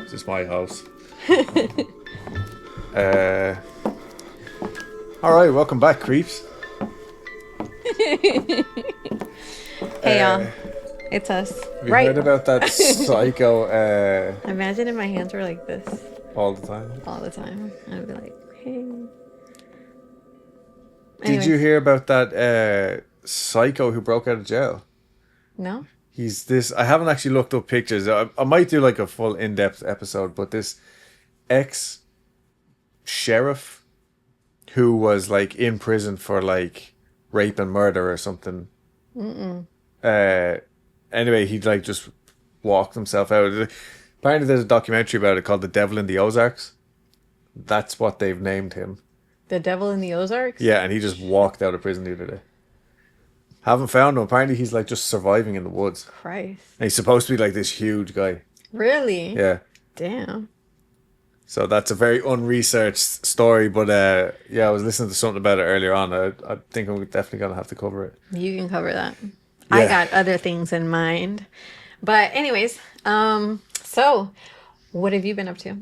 This is my house. All right, welcome back, creeps. Hey y'all, it's us. Have you heard about that psycho? Imagine if my hands were like this All the time. all the time. I'd be like, hey. Did you hear about that psycho who broke out of jail? No. He's this. I haven't actually looked up pictures. I might do like a full in-depth episode, but this ex-sheriff who was like in prison for like rape and murder or something. Anyway, he like just walked himself out. Apparently, there's a documentary about it called "The Devil in the Ozarks." That's what they've named him. The Devil in the Ozarks? Yeah, and he just walked out of prison the other day. Haven't found him. Apparently, he's like just surviving in the woods. Christ. And he's supposed to be like this huge guy. Really? Yeah. Damn. So that's a very unresearched story, but yeah, I was listening to something about it earlier on. I think I'm definitely gonna have to cover it. You can cover that. Yeah. I got other things in mind. But anyways, so what have you been up to?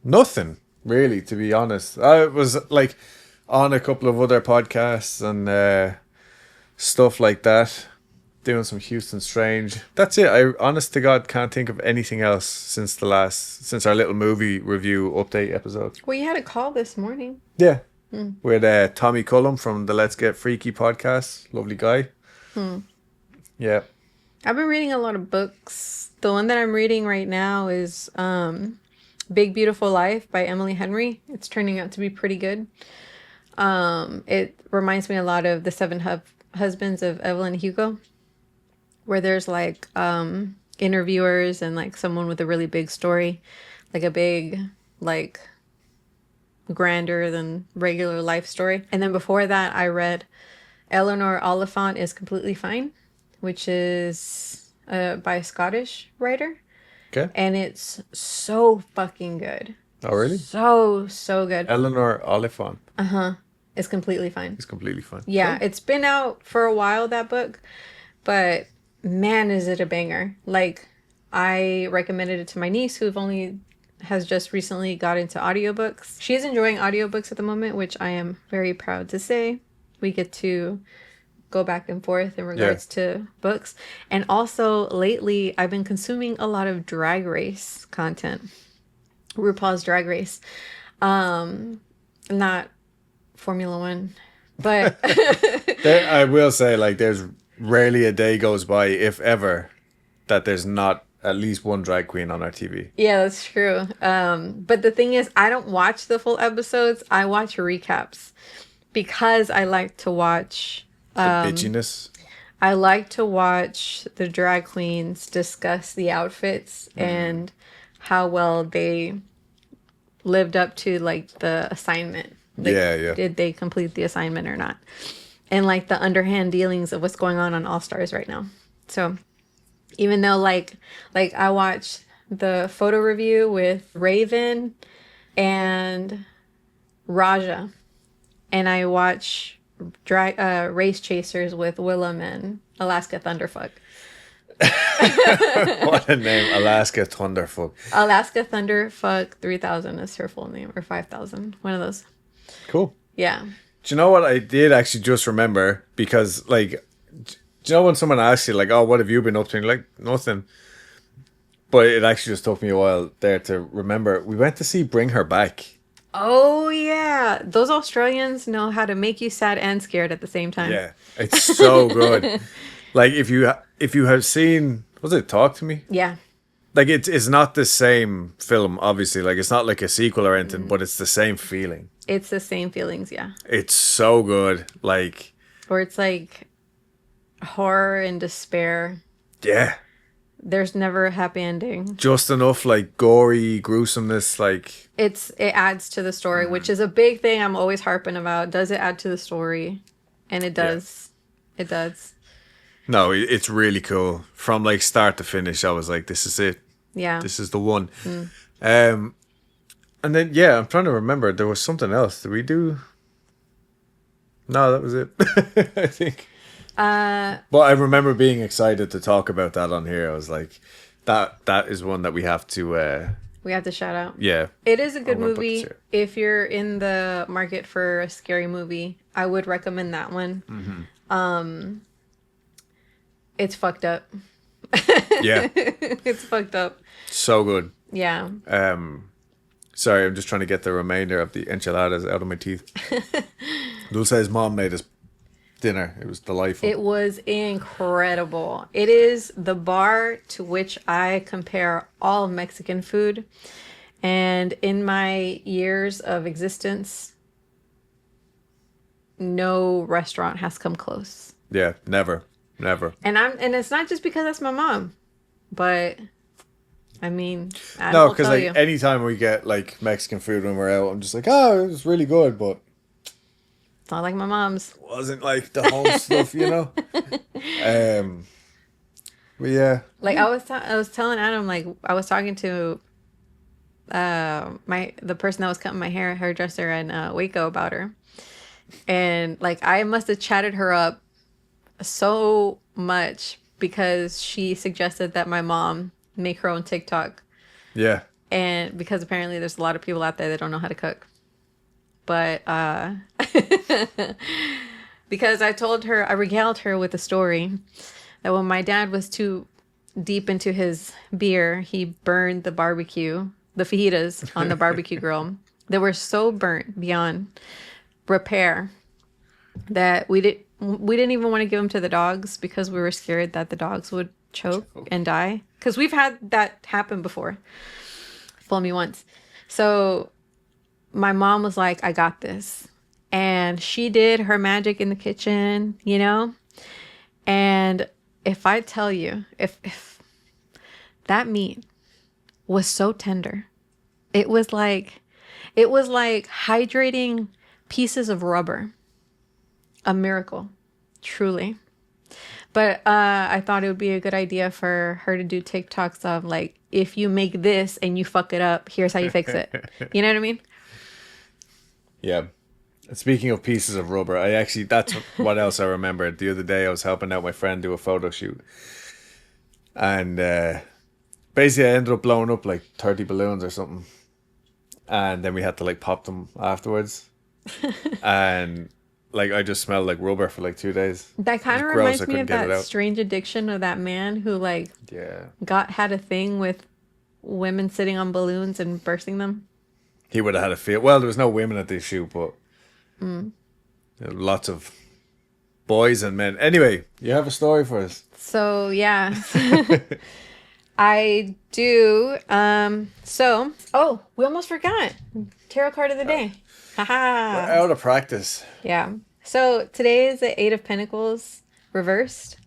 Nothing, really, to be honest. I was like on a couple of other podcasts and stuff like that, doing some Houston Strange. That's it. I honest to God can't think of anything else since our little movie review update episode. Well, you had a call this morning. Yeah. With Tommy Cullum from the Let's Get Freaky podcast. Lovely guy. Yeah. I've been reading a lot of books. The one that I'm reading right now is Big Beautiful Life by Emily Henry. It's turning out to be pretty good. It reminds me a lot of The Seven Husbands of Evelyn Hugo, where there's like interviewers and like someone with a really big story, like a big, like grander than regular life story. And then before that, I read Eleanor Oliphant is Completely Fine, which is by a Scottish writer. Okay. And it's so fucking good. Oh, really? So good. Eleanor Oliphant. It's Completely Fine. It's Completely Fine. Yeah, Cool. It's been out for a while, that book. But man, is it a banger. Like, I recommended it to my niece who has just recently got into audiobooks. She's enjoying audiobooks at the moment, which I am very proud to say. We get to go back and forth in regards to books. And also, lately, I've been consuming a lot of Drag Race content. RuPaul's Drag Race. Not Formula One, but... I will say, like, there's rarely a day goes by, if ever, that there's not at least one drag queen on our TV. Yeah, that's true. But the thing is, I don't watch the full episodes. I watch recaps because I like to watch... The bitchiness. I like to watch the drag queens discuss the outfits and how well they lived up to like the assignment. Like, yeah. Did they complete the assignment or not? And like the underhand dealings of what's going on All Stars right now. So even though like I watched the photo review with Raven and Raja, and I watch Race Chasers with Willem and Alaska Thunderfuck. What a name. Alaska Thunderfuck. Alaska Thunderfuck 3000 is her full name, or 5000, one of those. Cool. Yeah. Do you know what I did actually just remember? Because, like, do you know when someone asks you, like, oh, what have you been up to? And you're like, nothing. But it actually just took me a while there to remember. We went to see Bring Her Back. Oh, yeah. Those Australians know how to make you sad and scared at the same time. Yeah. It's so good. Like, if you have seen... Was it Talk to Me? Yeah. Like, it's not the same film, obviously. Like, it's not like a sequel or anything, but it's the same feeling. It's the same feelings, yeah. It's so good. Like... Or it's like horror and despair. Yeah. There's never a happy ending. Just enough, like, gory gruesomeness, like... It adds to the story, which is a big thing I'm always harping about. Does it add to the story? And it does. Yeah. It does. No, it's really cool. From, like, start to finish, I was like, this is it. Yeah. This is the one. And then, yeah, I'm trying to remember. There was something else. Did we do... No, that was it. I think. But I remember being excited to talk about that on here. I was like, that is one that we have to. We have to shout out. Yeah. It is a good I'm gonna put this movie. here. If you're in the market for a scary movie, I would recommend that one. It's fucked up. Yeah. It's fucked up. So good. Yeah. Sorry, I'm just trying to get the remainder of the enchiladas out of my teeth. Dulce's mom made us dinner. It was delightful. It was incredible. It is the bar to which I compare all Mexican food. And in my years of existence, no restaurant has come close. Yeah, never. And it's not just because that's my mom, but I mean, No, will because tell like you. anytime we get like Mexican food when we're out, I'm just like, oh, it was really good, but It's not like my mom's. it wasn't like the home stuff, you know. But yeah, Like I was telling Adam, like I was talking to the person that was cutting my hair, hairdresser in Waco, about her, and like I must have chatted her up so much because she suggested that my mom make her own TikTok, yeah, and because apparently there's a lot of people out there that don't know how to cook, but because I regaled her with a story that when my dad was too deep into his beer, he burned the fajitas on the barbecue grill. They were so burnt beyond repair that we didn't even want to give them to the dogs because we were scared that the dogs would choke and die. Because we've had that happen before. Fool me once. So my mom was like, I got this. And she did her magic in the kitchen, you know? And if I tell you, if that meat was so tender, it was like hydrating pieces of rubber. A miracle, truly. But I thought it would be a good idea for her to do TikToks of like, if you make this and you fuck it up, here's how you fix it. You know what I mean? yeah. And speaking of pieces of rubber, that's what else I remembered. The other day I was helping out my friend do a photo shoot. And basically I ended up blowing up like 30 balloons or something. And then we had to like pop them afterwards. And like I just smelled like rubber for like 2 days. That kind of It was gross, reminds I me couldn't of get it that out. strange addiction of that man who like Yeah. had a thing with women sitting on balloons and bursting them. He would have had a feel. Well, there was no women at this shoot, but there were lots of boys and men. Anyway, you have a story for us. So yeah, I do. We almost forgot tarot card of the day. We're Haha. out of practice. Yeah. So today is the Eight of Pentacles reversed.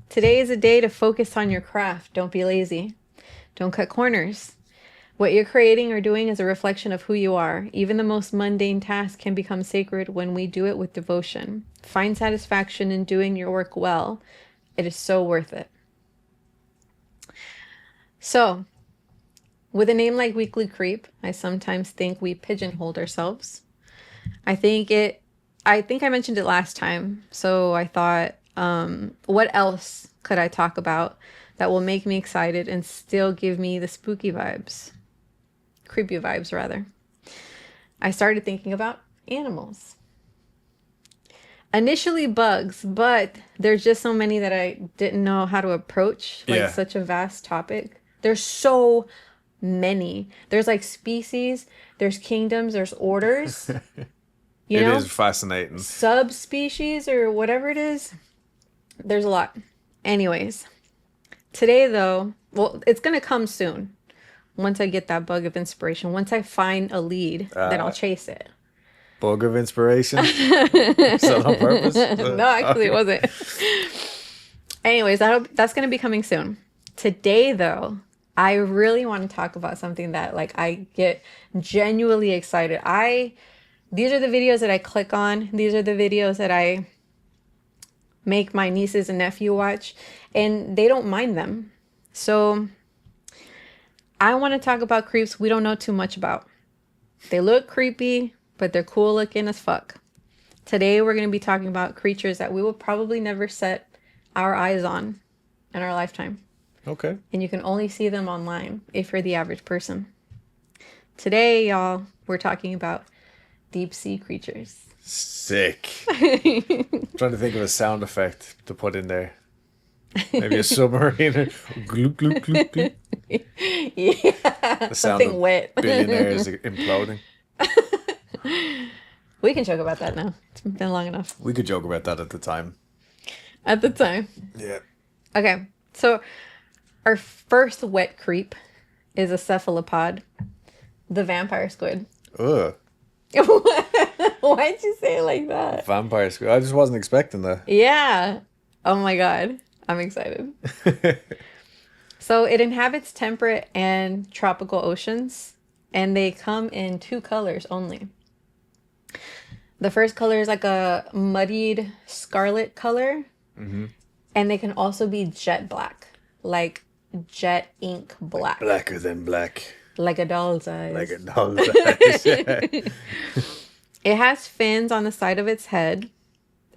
Today is a day to focus on your craft. Don't be lazy. Don't cut corners. What you're creating or doing is a reflection of who you are. Even the most mundane task can become sacred when we do it with devotion. Find satisfaction in doing your work well. It is so worth it. So, with a name like Weekly Creep, I sometimes think we pigeonholed ourselves. I think I mentioned it last time. So I thought, what else could I talk about that will make me excited and still give me the spooky vibes? Creepy vibes, rather. I started thinking about animals. Initially bugs, but there's just so many that I didn't know how to approach, like such a vast topic. There's so many. There's like species, there's kingdoms, there's orders. You know? It is fascinating. Subspecies or whatever it is. There's a lot. Anyways, today though, well, it's going to come soon. Once I get that bug of inspiration, once I find a lead, then I'll chase it. Bug of inspiration? Is that on purpose? No, actually it wasn't. Anyways, that's going to be coming soon. Today though, I really want to talk about something that like I get genuinely excited. These are the videos that I click on. These are the videos that I make my nieces and nephew watch, and they don't mind them. So I want to talk about creeps we don't know too much about. They look creepy, but they're cool looking as fuck. Today we're going to be talking about creatures that we will probably never set our eyes on in our lifetime. Okay. and you can only see them online if you're the average person. Today, y'all, we're talking about deep sea creatures. Sick. Trying to think of a sound effect to put in there. Maybe a submarine. Gloop, gloop, gloop, gloop. Yeah, The sound something of wet. billionaires imploding. We can joke about that now. It's been long enough. We could joke about that at the time. At the time. Yeah. Okay, so our first wet creep is a cephalopod, the vampire squid. Ugh. Why'd you say it like that? Vampire squid. I just wasn't expecting that. Yeah. Oh my god. I'm excited. So it inhabits temperate and tropical oceans, and they come in two colors only. The first color is like a muddied scarlet color, and they can also be jet black, like jet ink black, Blacker than black. like a doll's eyes. Like a doll's eyes. Yeah. It has fins on the side of its head,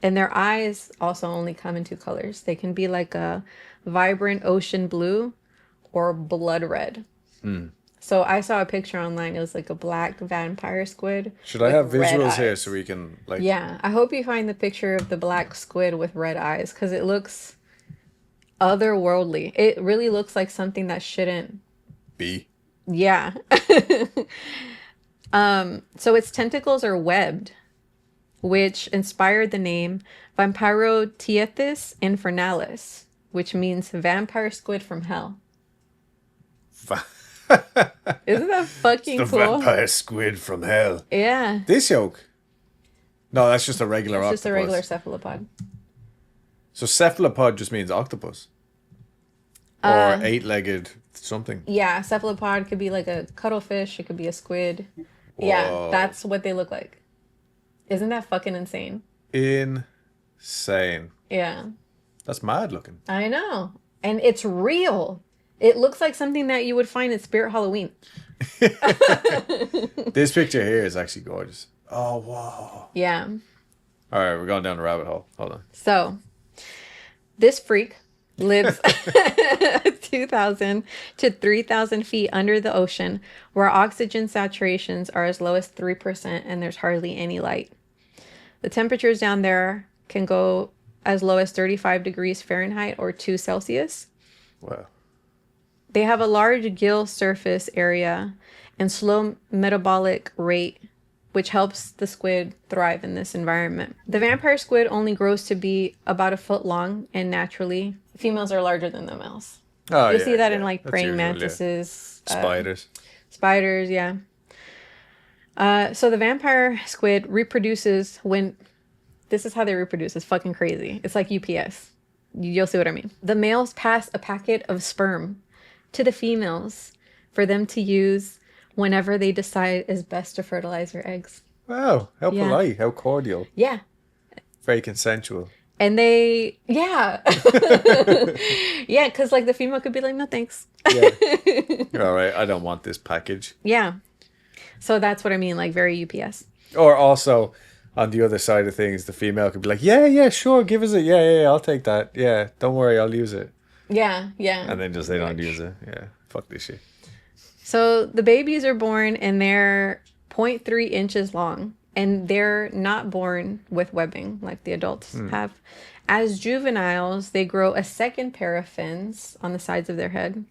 and their eyes also only come in two colors. They can be like a vibrant ocean blue or blood red. So I saw a picture online. It was like a black vampire squid. Should I with have red visuals here eyes. so we can like? Yeah, I hope you find the picture of the black squid with red eyes because it looks otherworldly. It really looks like something that shouldn't. Be. Yeah. So its tentacles are webbed, which inspired the name Vampirotiethys infernalis, which means vampire squid from hell. Isn't that fucking The cool? vampire squid from hell. Yeah. This yoke. No, that's just a regular It's octopus. just a regular cephalopod. So cephalopod just means octopus. Or eight-legged something. Yeah, cephalopod could be like a cuttlefish. It could be a squid. Yeah, Whoa. that's what they look like. Isn't that fucking insane? Insane. Yeah, That's mad looking. I know. And it's real. It looks like something that you would find at Spirit Halloween. This picture here is actually gorgeous. Oh, wow. Yeah. All right, we're going down the rabbit hole. Hold on. So, this freak lives 2,000 to 3,000 feet under the ocean, where oxygen saturations are as low as 3% and there's hardly any light. The temperatures down there can go as low as 35 degrees Fahrenheit or 2 Celsius. Wow. They have a large gill surface area and slow metabolic rate, which helps the squid thrive in this environment. The vampire squid only grows to be about a foot long, and naturally, females are larger than the males. Oh, You yeah, see that in yeah. like That's praying usual, yeah. mantises, Spiders. spiders, yeah. So the vampire squid reproduces when... This is how they reproduce. It's fucking crazy. It's like UPS. You'll see what I mean. The males pass a packet of sperm to the females for them to use whenever they decide is best to fertilize their eggs. Wow, how Yeah. polite, how cordial. Yeah. Very consensual. And they, yeah. Yeah, because like the female could be like, no thanks. Yeah. You're all right, I don't want this package. Yeah. So that's what I mean, like very UPS. Or also, on the other side of things, the female could be like, yeah, sure, give us it. Yeah, I'll take that. Yeah, don't worry, I'll use it. Yeah, yeah. And then just they don't use it. Yeah, fuck this shit. So the babies are born and they're 0.3 inches long, and they're not born with webbing like the adults have. As juveniles, they grow a second pair of fins on the sides of their head.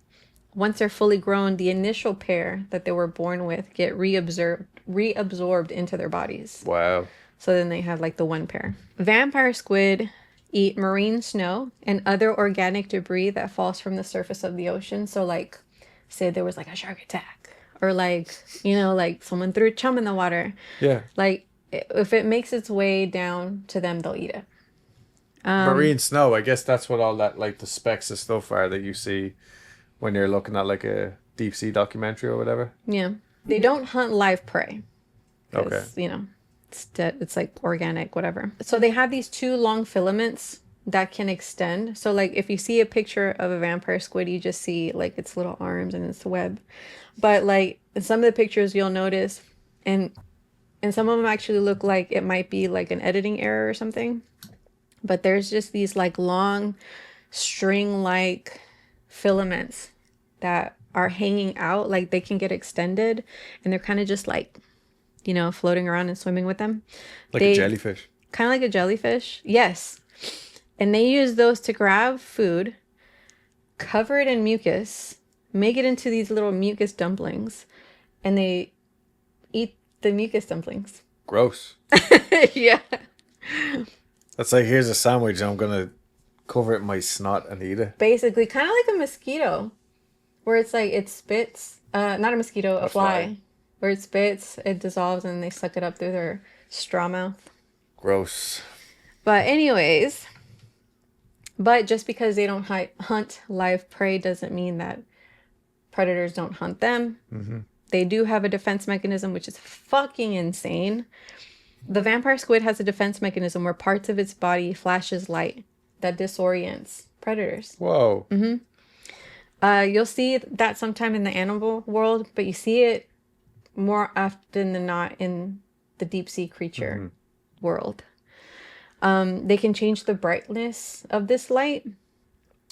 Once they're fully grown, the initial pair that they were born with get reabsorbed into their bodies. Wow. So then they have like the one pair. Vampire squid eat marine snow and other organic debris that falls from the surface of the ocean. So like, say there was like a shark attack, or like, you know, like someone threw a chum in the water. Yeah. Like if it makes its way down to them, they'll eat it. Marine snow, I guess that's what all that, like the specks of stuff are that you see when you're looking at like a deep sea documentary or whatever. Yeah. They don't hunt live prey. Okay. 'Cause, you know, it's like organic, whatever. So they have these two long filaments that can extend. So like if you see a picture of a vampire squid, you just see like its little arms and its web. But like in some of the pictures you'll notice, and some of them actually look like it might be like an editing error or something. But there's just these like long string-like filaments that are hanging out, like they can get extended, and they're kind of just like, floating around and swimming with them. Like a jellyfish. Kind of like a jellyfish. Yes. And they use those to grab food, cover it in mucus, make it into these little mucus dumplings, and they eat the mucus dumplings. Gross. Yeah. That's like, here's a sandwich, I'm going to cover it in my snot and eat it. Basically, kind of like a mosquito, where it's like it spits, not a mosquito, a fly. Where it spits, it dissolves, and they suck it up through their straw mouth. Gross. But anyways, just because they don't hunt live prey doesn't mean that predators don't hunt them. Mm-hmm. They do have a defense mechanism, which is fucking insane. The vampire squid has a defense mechanism where parts of its body flashes light that disorients predators. Whoa. Mm-hmm. You'll see that sometime in the animal world, but you see it more often than not in the deep sea creature world. They can change the brightness of this light,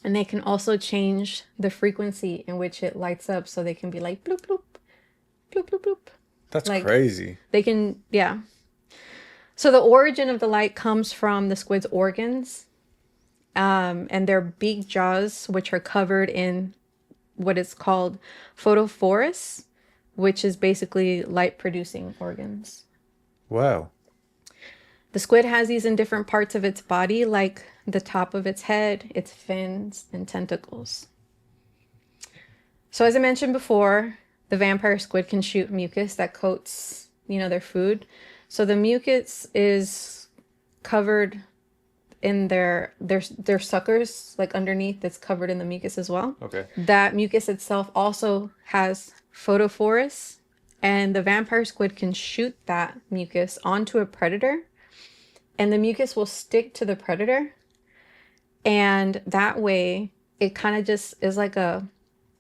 and they can also change the frequency in which it lights up, so they can be like bloop bloop bloop bloop bloop. That's like, crazy. They can, yeah. So the origin of the light comes from the squid's organs, and their beak jaws, which are covered in what is called photophorus, which is basically light producing organs. Wow. The squid has these in different parts of its body, like the top of its head, its fins, and tentacles. So as I mentioned before, the vampire squid can shoot mucus that coats, their food. So the mucus is covered in their suckers, like underneath, it's covered in the mucus as well. Okay. That mucus itself also has photophorus, and the vampire squid can shoot that mucus onto a predator, and the mucus will stick to the predator, and that way it kind of just is like a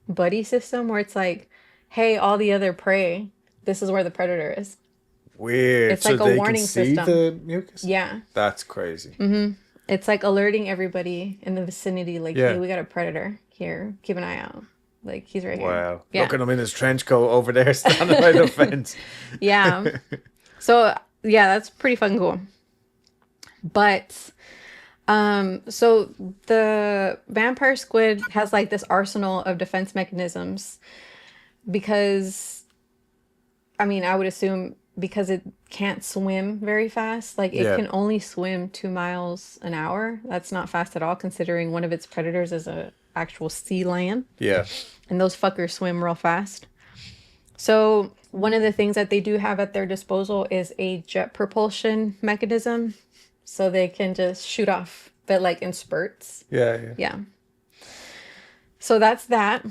buddy system where it's like, hey, all the other prey, this is where the predator is. Weird. It's like so a they warning can see system. The mucus? Yeah. That's crazy. Mm-hmm. It's like alerting everybody in the vicinity, like, hey, we got a predator here. Keep an eye out. Like, he's right here. Wow. Yeah. Look at him in his trench coat over there standing by the fence. Yeah. So, yeah, that's pretty fucking cool. But, so the vampire squid has like this arsenal of defense mechanisms because, I would assume because it can't swim very fast. Like, it can only swim 2 miles an hour. That's not fast at all, considering one of its predators is a actual sea lion. Yeah. And those fuckers swim real fast. So one of the things that they do have at their disposal is a jet propulsion mechanism. So they can just shoot off, but like in spurts. Yeah. So that's that.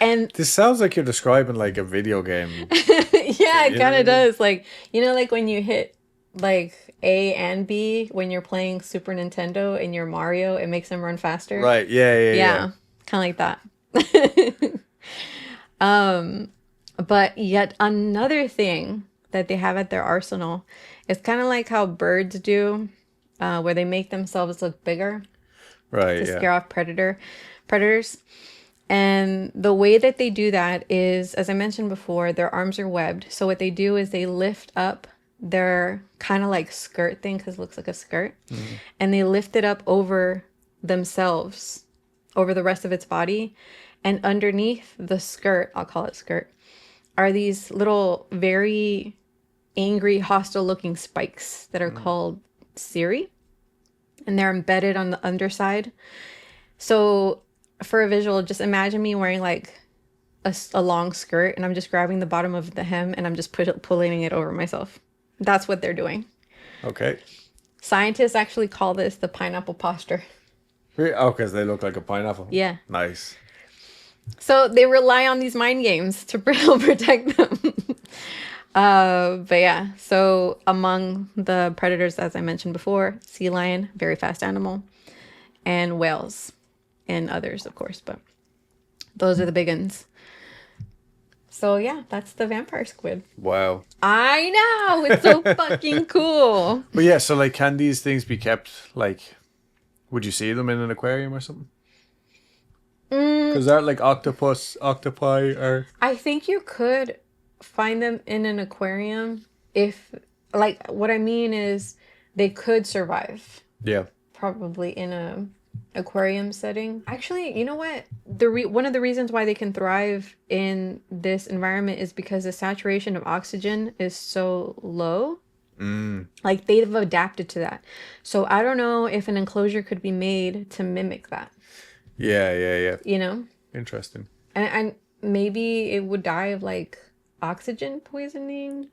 And this sounds like you're describing like a video game. yeah, it kind of does. Like, like when you hit like A and B when you're playing Super Nintendo and you're Mario, it makes them run faster. Right. Yeah. Kind of like that. But yet another thing that they have at their arsenal is kind of like how birds do, where they make themselves look bigger. Right. To scare off predators. And the way that they do that is, as I mentioned before, their arms are webbed. So what they do is they lift up their kind of like skirt thing, because it looks like a skirt. Mm-hmm. And they lift it up over themselves, over the rest of its body. And underneath the skirt, I'll call it skirt, are these little very angry, hostile looking spikes that are called cirri. And they're embedded on the underside. So for a visual, just imagine me wearing like a long skirt, and I'm just grabbing the bottom of the hem and I'm just pulling it over myself. That's what they're doing. Okay. Scientists actually call this the pineapple posture. Oh, because they look like a pineapple. Yeah. Nice. So they rely on these mind games to protect them. But yeah, so among the predators, as I mentioned before, sea lion, very fast animal, and whales. And others, of course, but those are the big ones. So yeah, that's the vampire squid. Wow. I know, it's so fucking cool. But yeah, so like, can these things be kept, like, would you see them in an aquarium or something? Because they're like octopi, or I think you could find them in an aquarium if, like, what I mean is they could survive yeah, probably in a aquarium setting. Actually, you know what? One of the reasons why they can thrive in this environment is because the saturation of oxygen is so low. Like they've adapted to that. So I don't know if an enclosure could be made to mimic that. yeah. You know? Interesting. And maybe it would die of like oxygen poisoning.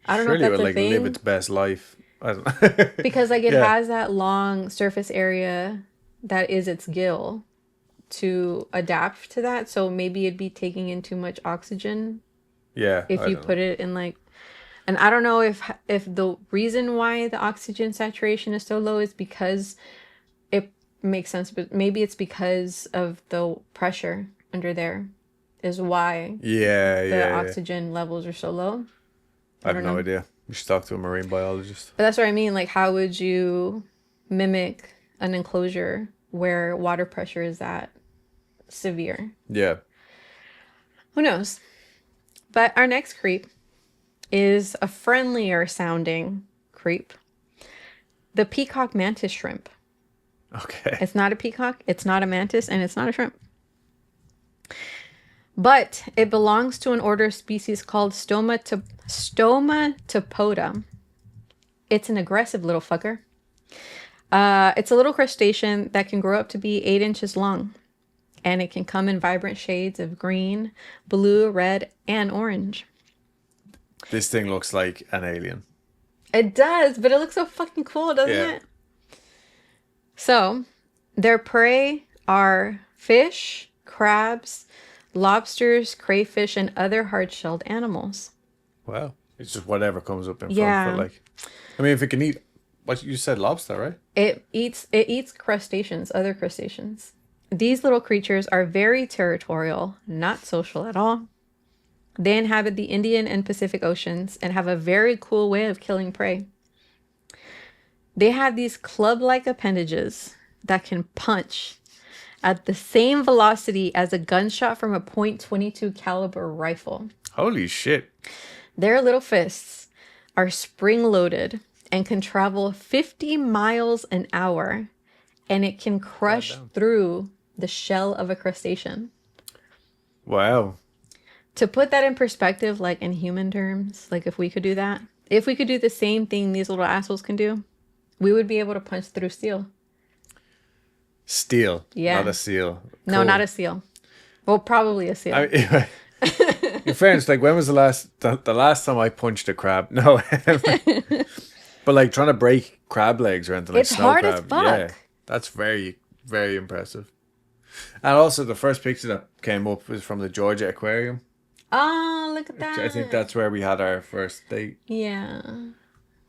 I don't know if Surely it that's would a like thing. live its best life. I don't know. Because like it Yeah. has that long surface area that is its gill to adapt to that. So maybe it'd be taking in too much oxygen Yeah, if I you don't put know. it in like, and I don't know if the reason why the oxygen saturation is so low is because it makes sense, but maybe it's because of the pressure under there is why Yeah, the yeah. oxygen levels are so low. I I have don't no know. idea. You should talk to a marine biologist. But that's what I mean. Like, how would you mimic an enclosure where water pressure is that severe? Yeah. Who knows? But our next creep is a friendlier sounding creep. The peacock mantis shrimp. Okay. It's not a peacock, it's not a mantis, and it's not a shrimp. But it belongs to an order of species called Stomatopoda. It's an aggressive little fucker. It's a little crustacean that can grow up to be 8 inches long. And it can come in vibrant shades of green, blue, red, and orange. This thing looks like an alien. It does, but it looks so fucking cool, doesn't Yeah. it? So, their prey are fish, crabs, lobsters, crayfish, and other hard-shelled animals. Wow. It's just whatever comes up in Yeah. front. But like, I mean, if it can eat, what you said, lobster, right? It eats crustaceans, other crustaceans. These little creatures are very territorial, not social at all. They inhabit the Indian and Pacific Oceans and have a very cool way of killing prey. They have these club-like appendages that can punch at the same velocity as a gunshot from a .22 caliber rifle. Holy shit. Their little fists are spring-loaded and can travel 50 miles an hour, and it can crush Goddamn. through the shell of a crustacean. Wow. To put that in perspective, like in human terms, like if we could do that, if we could do the same thing these little assholes can do, we would be able to punch through steel. Steel. Yeah. Not a seal. No, Cool. not a seal. Well, probably a seal. In fairness, like when was the last time I punched a crab? No. But like trying to break crab legs or anything like It's snow hard as crab. Yeah. fuck. That's very, very impressive. And also the first picture that came up was from the Georgia Aquarium. Oh, look at that. I think that's where we had our first date Yeah.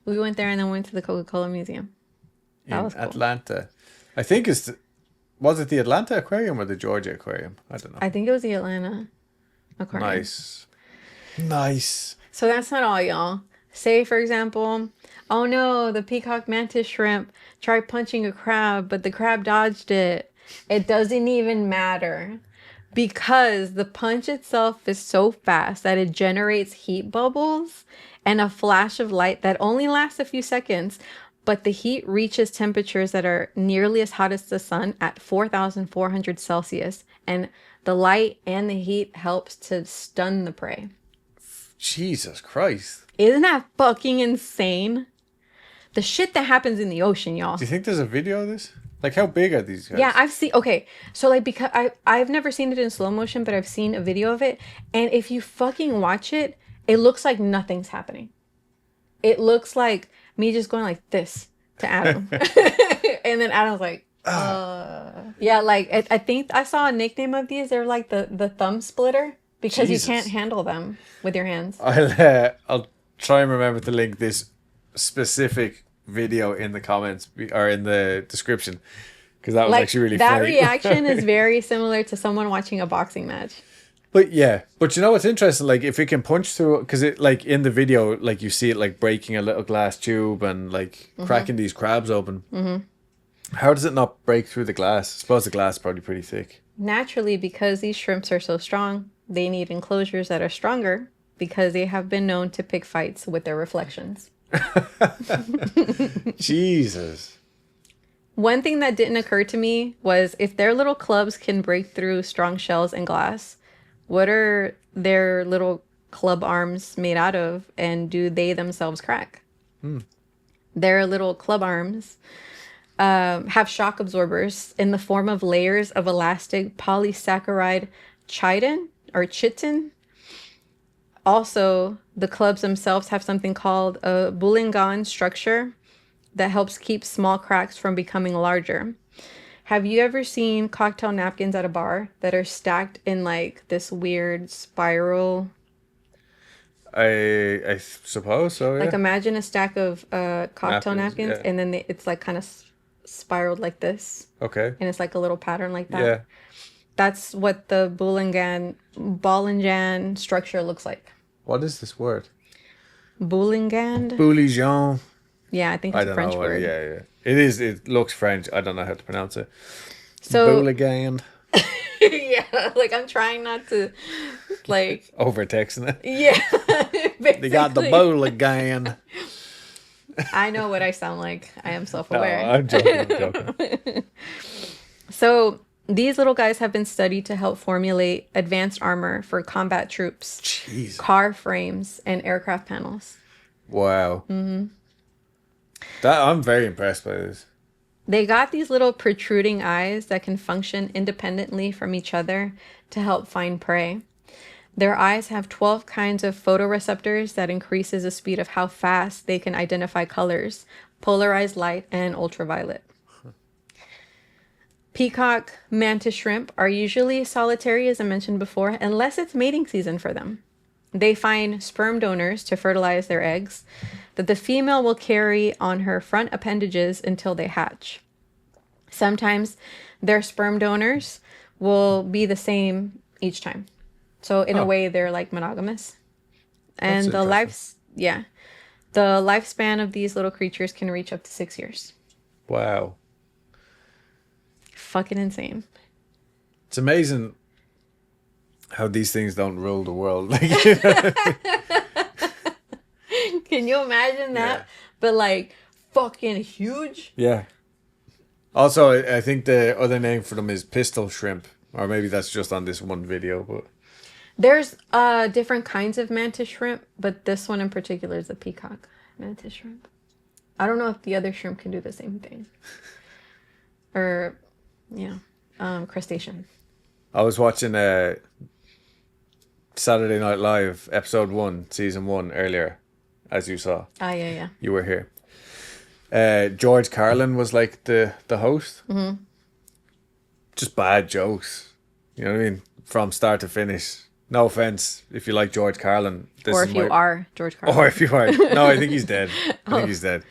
We went there and then went to the Coca-Cola Museum. That in was cool. Atlanta. I think was it the Atlanta Aquarium or the Georgia Aquarium? I don't know. I think it was the Atlanta Aquarium. Nice. So that's not all, y'all. Say, for example, oh no, the peacock mantis shrimp tried punching a crab, but the crab dodged it. It doesn't even matter because the punch itself is so fast that it generates heat bubbles and a flash of light that only lasts a few seconds, but the heat reaches temperatures that are nearly as hot as the sun at 4,400 Celsius, and the light and the heat helps to stun the prey. Jesus Christ. Isn't that fucking insane? The shit that happens in the ocean, y'all. Do you think there's a video of this? Like, how big are these guys? Yeah, I've seen. Okay, so like because I've never seen it in slow motion, but I've seen a video of it, and if you fucking watch it, it looks like nothing's happening. It looks like me just going like this to Adam, and then Adam's like, yeah, like I think I saw a nickname of these. They're like the thumb splitter because Jesus. you can't handle them with your hands. I'll try and remember to link this specific video in the comments or in the description because that was Like actually really that funny. reaction is very similar to someone watching a boxing match. But you know what's interesting? Like if it can punch through, because it like in the video, like you see it like breaking a little glass tube and like cracking these crabs open. Mm-hmm. How does it not break through the glass? I suppose the glass is probably pretty thick. Naturally, because these shrimps are so strong, they need enclosures that are stronger because they have been known to pick fights with their reflections. Jesus. One thing that didn't occur to me was if their little clubs can break through strong shells and glass, what are their little club arms made out of, and do they themselves crack? Their little club arms have shock absorbers in the form of layers of elastic polysaccharide chitin. Also, the clubs themselves have something called a Bullingon structure that helps keep small cracks from becoming larger. Have you ever seen cocktail napkins at a bar that are stacked in like this weird spiral? I suppose so, Like yeah. imagine a stack of cocktail Napkins, napkins, yeah. and then it's like kind of spiraled like this, Okay. and it's like a little pattern like that. Yeah. That's what the Boulinggan structure looks like. What is this word? Boulingand? Bouligeon. Yeah, I think I it's a don't French know. word. Yeah, yeah. It is. It looks French. I don't know how to pronounce it. So Bouligan. yeah, like I'm trying not to like Over texting it. yeah. They got the basically. Bouligan. I know what I sound like. I am No, self-aware. I'm joking. I'm joking. So these little guys have been studied to help formulate advanced armor for combat troops, Jeez. car frames, and aircraft panels. Wow. Mm-hmm. I'm very impressed by this. They got these little protruding eyes that can function independently from each other to help find prey. Their eyes have 12 kinds of photoreceptors that increases the speed of how fast they can identify colors, polarized light, and ultraviolet. Peacock mantis shrimp are usually solitary, as I mentioned before, unless it's mating season for them. They find sperm donors to fertilize their eggs that the female will carry on her front appendages until they hatch. Sometimes their sperm donors will be the same each time. So in a Oh. way, they're like monogamous. That's And the interesting. the lifespan of these little creatures can reach up to 6 years. Wow. Fucking insane. It's amazing how these things don't rule the world. Like, Can you imagine that? Yeah. But like fucking huge. yeah. Also, I think the other name for them is pistol shrimp, or maybe that's just on this one video. But There's different kinds of mantis shrimp, but this one in particular is the peacock mantis shrimp. I don't know if the other shrimp can do the same thing. Or yeah, crustacean. I was watching Saturday Night Live episode 1, season 1 earlier, as you saw. Ah, yeah. You were here. George Carlin was like the host. Mm-hmm. Just bad jokes. You know what I mean? From start to finish. No offense if you like George Carlin. This Or is if you my- are George Carlin. Or if you are. No, I think he's dead. I think he's dead.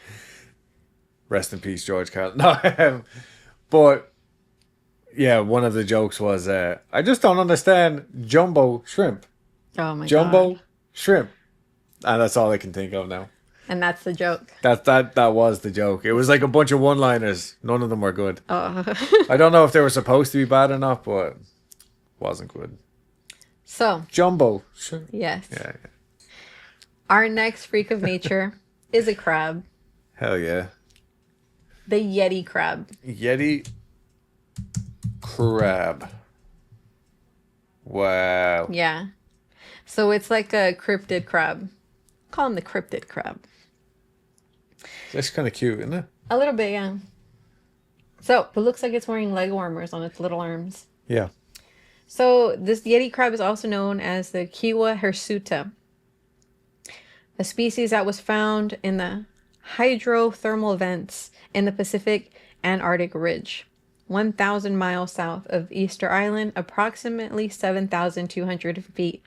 Rest in peace, George Carlin. No, but yeah, one of the jokes was, I just don't understand jumbo shrimp. Oh my Jumbo god. shrimp. And that's all I can think of now. And that's the joke. That was the joke. It was like a bunch of one-liners. None of them were good. Oh. I don't know if they were supposed to be bad or not, but wasn't good. So, Jumbo shrimp. yes. Yeah. Our next freak of nature is a crab. Hell yeah. The Yeti crab. Yeti crab. Wow. Yeah. So it's like a cryptid crab. Call him the cryptid crab. That's kind of cute, isn't it? A little bit, yeah. So it looks like it's wearing leg warmers on its little arms. Yeah. So this Yeti crab is also known as the Kiwa hirsuta, a species that was found in the hydrothermal vents in the Pacific Antarctic Ridge, 1,000 miles south of Easter Island, approximately 7,200 feet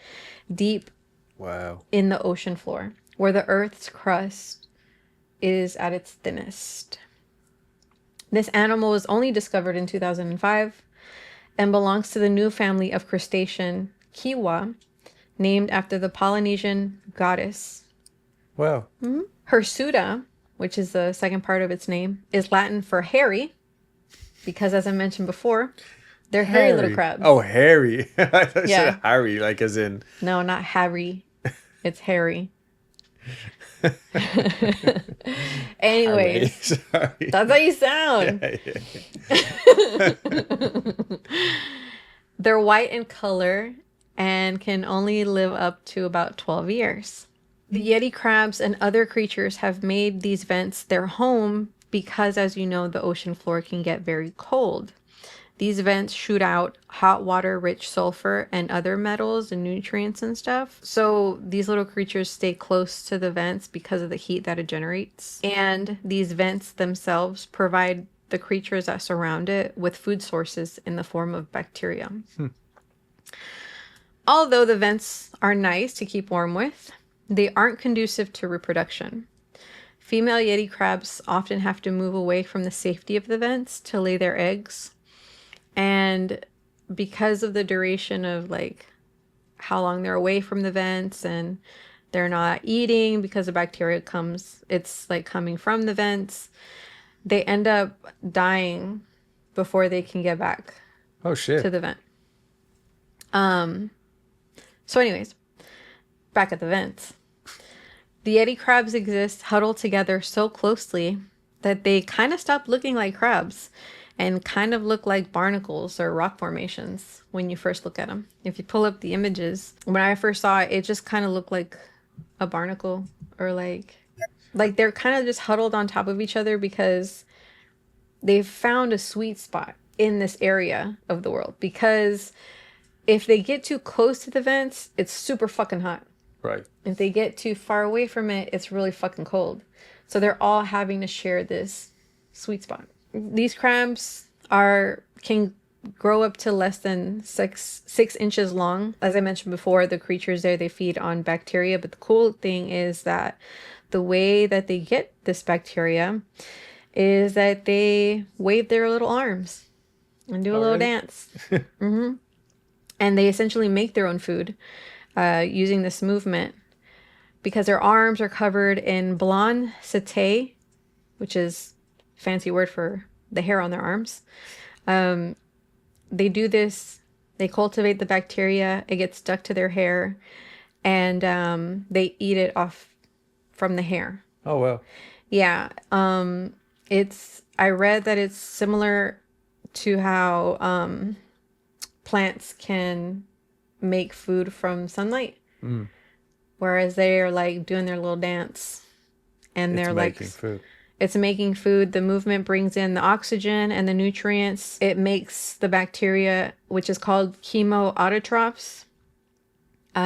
deep Wow. in the ocean floor, where the Earth's crust is at its thinnest. This animal was only discovered in 2005 and belongs to the new family of crustacean Kiwa, named after the Polynesian goddess. Wow. Hirsuta, which is the second part of its name, is Latin for hairy, because as I mentioned before, They're hairy little crabs. Oh, hairy. I thought you Yeah. said Harry, like as in. No, not Harry. It's hairy. Harry. Anyways, Sorry. that's how you sound. Yeah. They're white in color and can only live up to about 12 years. The Yeti crabs and other creatures have made these vents their home because, as you know, the ocean floor can get very cold. These vents shoot out hot water, rich sulfur, and other metals and nutrients and stuff. So these little creatures stay close to the vents because of the heat that it generates. And these vents themselves provide the creatures that surround it with food sources in the form of bacteria. Although the vents are nice to keep warm with, they aren't conducive to reproduction. Female Yeti crabs often have to move away from the safety of the vents to lay their eggs. And because of the duration of like how long they're away from the vents and they're not eating because the bacteria it's like coming from the vents, they end up dying before they can get back to the vent. So anyways, back at the vents. The Yeti crabs exist huddled together so closely that they kind of stop looking like crabs and kind of look like barnacles or rock formations when you first look at them. If you pull up the images, when I first saw it, it just kind of looked like a barnacle, or like they're kind of just huddled on top of each other because they've found a sweet spot in this area of the world. Because if they get too close to the vents, it's super fucking hot. Right. If they get too far away from it, it's really fucking cold. So they're all having to share this sweet spot. These crabs can grow up to less than 6 inches long. As I mentioned before, the creatures there, they feed on bacteria. But the cool thing is that the way that they get this bacteria is that they wave their little arms and do a little dance. And they essentially make their own food using this movement because their arms are covered in blonde setae, which is a fancy word for the hair on their arms. They do this, they cultivate the bacteria, it gets stuck to their hair, and they eat it off from the hair. Oh, well. Yeah. I read that it's similar to how plants can make food from sunlight. Whereas they're like doing their little dance and they're like making food. It's making food. The movement brings in the oxygen and the nutrients. It makes the bacteria, which is called chemoautotrophs.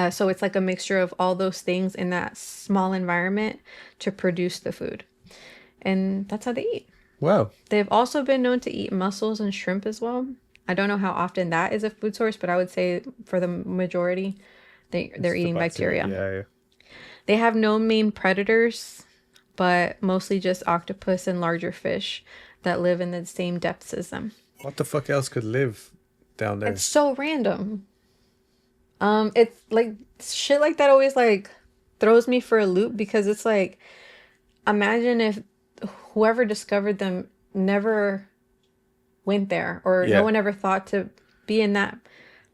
So it's like a mixture of all those things in that small environment to produce the food. And that's how they eat. Wow. They've also been known to eat mussels and shrimp as well. I don't know how often that is a food source, but I would say for the majority, they're eating bacteria. Yeah. They have no main predators, but mostly just octopus and larger fish that live in the same depths as them. What the fuck else could live down there? It's so random. It's like shit like that always like throws me for a loop because it's like, imagine if whoever discovered them never went there or no one ever thought to be in that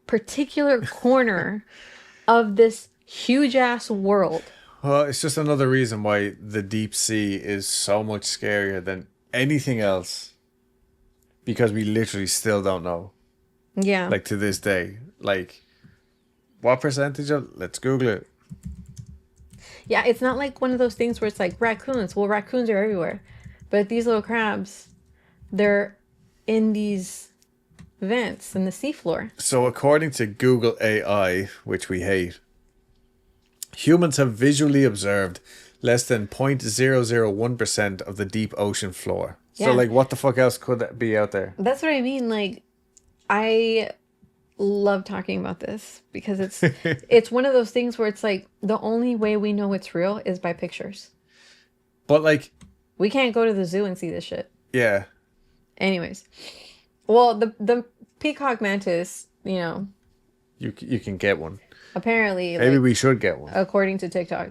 particular corner of this huge ass world. Well, it's just another reason why the deep sea is so much scarier than anything else. Because we literally still don't know. Yeah. Like to this day. Like, what percentage of... Let's Google it. Yeah, it's not like one of those things where it's like raccoons. Well, raccoons are everywhere. But these little crabs, they're in these vents in the seafloor. So according to Google AI, which we hate, humans have visually observed less than 0.001% of the deep ocean floor. Yeah. So like what the fuck else could that be out there? That's what I mean. Like, I love talking about this because it's one of those things where it's like the only way we know it's real is by pictures. But like... We can't go to the zoo and see this shit. Yeah. Anyways. Well, the peacock mantis, you know. You can get one. Apparently. Maybe like, we should get one. According to TikTok,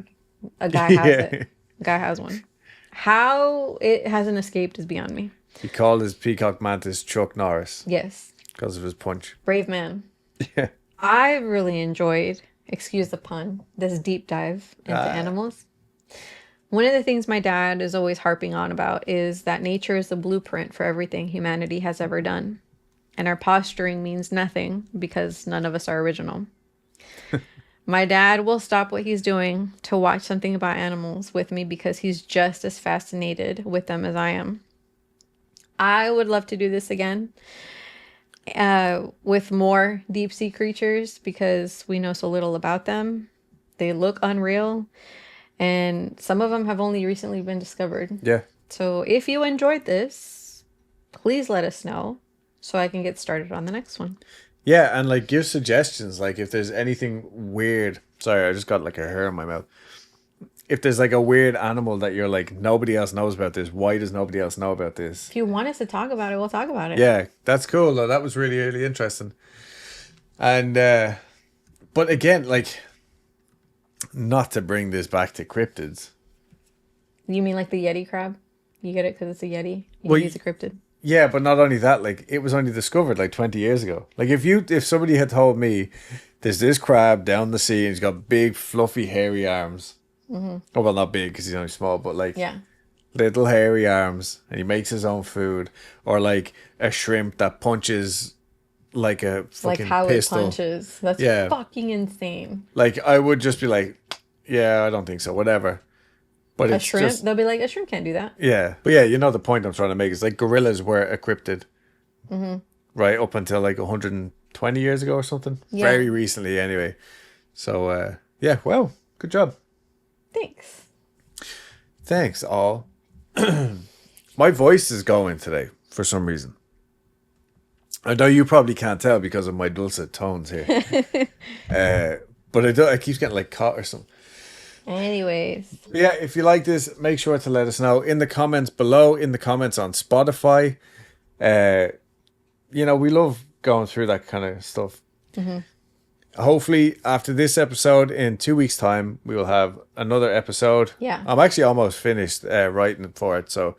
a guy has it. A guy has one. How it hasn't escaped is beyond me. He called his peacock mantis Chuck Norris. Yes. because of his punch. Brave man. Yeah. I really enjoyed, excuse the pun, this deep dive into animals. One of the things my dad is always harping on about is that nature is the blueprint for everything humanity has ever done. And our posturing means nothing because none of us are original. My dad will stop what he's doing to watch something about animals with me because he's just as fascinated with them as I am. I would love to do this again with more deep sea creatures because we know so little about them. They look unreal, and some of them have only recently been discovered. Yeah. So if you enjoyed this, please let us know so I can get started on the next one. Yeah, and like give suggestions. Like if there's anything weird. Sorry, I just got like a hair in my mouth. If there's like a weird animal that you're like, nobody else knows about this, why does nobody else know about this? If you want us to talk about it, we'll talk about it. Yeah, that's cool though. That was really, really interesting. And but again, like, not to bring this back to cryptids. You mean like the Yeti crab? You get it because it's a Yeti? Well, He's a cryptid. Yeah, but not only that, like it was only discovered like 20 years ago. Like if somebody had told me there's this crab down the sea and he's got big, fluffy, hairy arms. Mm-hmm. Oh, well, not big because he's only small, but like little hairy arms, and he makes his own food, or like a shrimp that punches like a fucking like how pistol. It punches. That's fucking insane. Like I would just be like, yeah, I don't think so. Whatever. But a it's shrimp, just, they'll be like, a shrimp can't do that. Yeah, but yeah, you know the point I'm trying to make is like gorillas were a cryptid, right up until like 120 years ago or something. Yeah. Very recently, anyway. So yeah, well, good job. Thanks, all. My voice is going today for some reason. I know you probably can't tell because of my dulcet tones here. But it keeps getting like caught or something. Anyways. Yeah, if you like this, make sure to let us know in the comments below, in the comments on Spotify. You know, we love going through that kind of stuff. Mm-hmm. Hopefully, after this episode, in 2 weeks' time, we will have another episode. Yeah. I'm actually almost finished writing for it, so...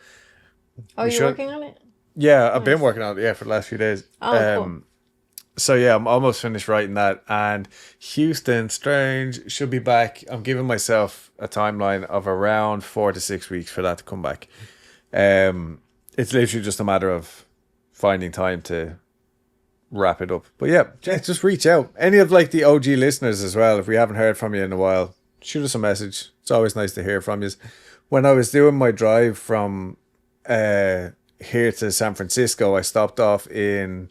Oh, you're working on it? Yeah, I've been working on it, for the last few days. Oh, cool. So, yeah, I'm almost finished writing that, and Houston Strange should be back. I'm giving myself a timeline of around 4 to 6 weeks for that to come back. It's literally just a matter of finding time to wrap it up. But yeah, just reach out. Any of like the OG listeners as well, if we haven't heard from you in a while, shoot us a message. It's always nice to hear from you. When I was doing my drive from here to San Francisco, I stopped off in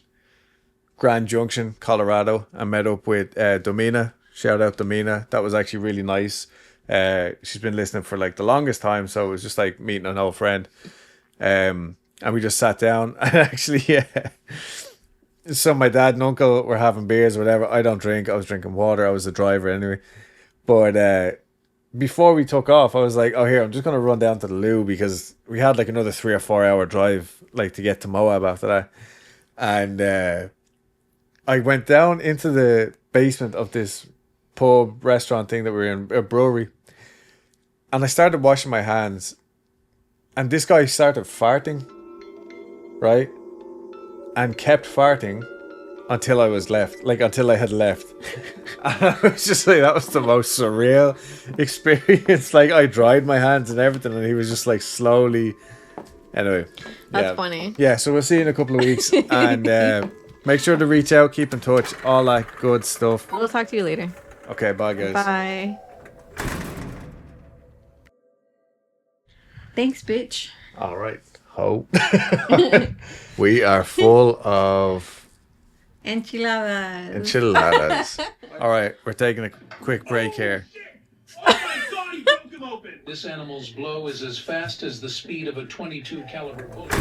Grand Junction, Colorado, and met up with Domina. Shout out Domina. That was actually really nice. She's been listening for like the longest time, so it was just like meeting an old friend. And we just sat down and actually, so my dad and uncle were having beers or whatever. I don't drink. I was drinking water. I was the driver anyway. But before we took off, I was like, oh, here, I'm just going to run down to the loo because we had like another 3 or 4 hour drive like to get to Moab after that. And I went down into the basement of this pub restaurant thing that we were in, a brewery. And I started washing my hands. And this guy started farting, right? And kept farting until I was left, like until I had left. And I was just like, that was the most surreal experience. Like I dried my hands and everything, and he was just like slowly. Anyway, that's funny. Yeah, so we'll see you in a couple of weeks, and make sure to reach out, keep in touch, all that good stuff. We'll talk to you later. Okay, bye guys. Bye. Thanks, bitch. All right. Ho. We are full of enchiladas. All right, we're taking a quick break here. Oh my God, he broke him open. This animal's blow is as fast as the speed of a .22 caliber bullet.